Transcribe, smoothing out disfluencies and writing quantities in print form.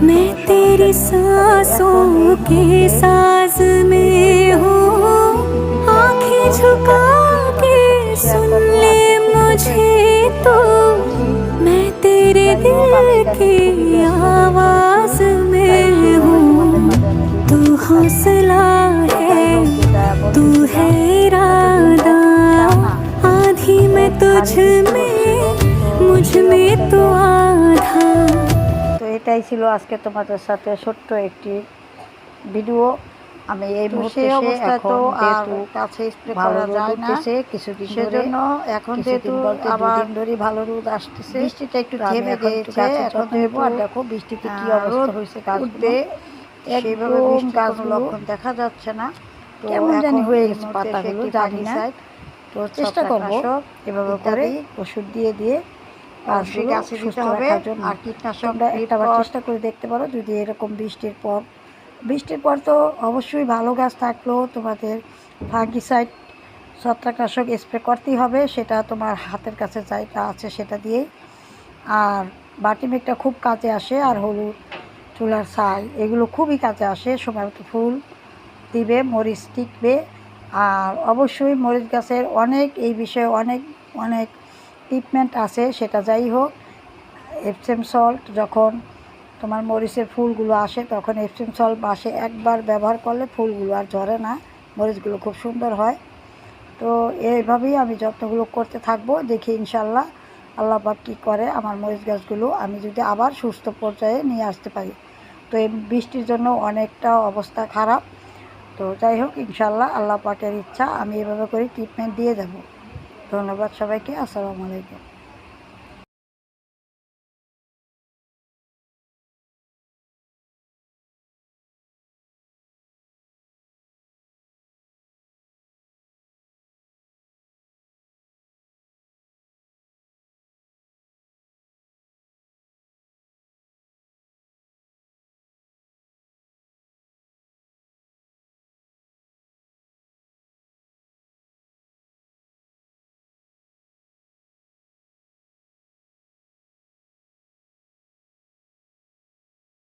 मैं तेरी सांसों के साज में हूँ, आंखें झुका के सुन ले मुझे तो, मैं तेरे दिल की आवाज में हूँ। तू हौसला है, तू है इरादा, आधी मैं तुझ में, मुझ में तो आधा। তো এটাই ছিল আজকে তোমাদের সাথে ছোট্ট একটি ভিডিও। আমি এই মুহূর্তে অবস্থায় তো আর কাছে স্প্রে করা যায় না, কিছুদিন সেজন্য এখন যেহেতু আবার দুদিন ধরে ভালো রোদ আসতেছে, বৃষ্টিটা একটু থেমে গিয়েছে, এখন দেবো। আর দেখো বৃষ্টিতে কি অবস্থা হয়েছে, গাছগুলো সেইভাবে গাছগুলো লক্ষণ দেখা যাচ্ছে না, তো কেমন জানি হয়ে গেছে পাতাগুলো, জানি না। তো চেষ্টা করবো এভাবে করে ওষুধ দিয়ে দিয়ে গাছে দিতে হবে। আর কীটনাশক একটাবার চেষ্টা করে দেখতে পারো যদি এরকম বৃষ্টির পর তো অবশ্যই ভালো গাছ থাকলেও তোমাদের ফাঙ্গিসাইড ছত্রাকনাশক স্প্রে করতেই হবে, সেটা তোমার হাতের কাছে যাইটা আছে সেটা দিয়েই। আর বাটিমেঘটা খুব কাজে আসে, আর হলুদ চুলার ছাই এগুলো খুবই কাজে আসে, সময় মতো ফুল দিবে, মরিচ টিকবে। আর অবশ্যই মরিচ গাছের অনেক এই বিষয়ে অনেক ট্রিটমেন্ট আছে, সেটা যাই হোক। এপসম সল্ট যখন তোমার মরিচের ফুলগুলো আসে তখন এপসম সল্ট মাসে একবার ব্যবহার করলে ফুলগুলো আর ঝরে না, মরিচগুলো খুব সুন্দর হয়। তো এইভাবেই আমি যত্নগুলো করতে থাকবো, দেখি ইনশাল্লাহ আল্লাহ পাক কী করে আমার মরিচ গাছগুলো আমি যদি আবার সুস্থ পর্যায়ে নিয়ে আসতে পারি। তো এই বৃষ্টির জন্য অনেকটা অবস্থা খারাপ, তো যাই হোক ইনশাল্লাহ আল্লাহ পাকের ইচ্ছা আমি এভাবে করে ট্রিটমেন্ট দিয়ে যাব। ধন্যবাদ সবাইকে, আসসালামু আলাইকুম।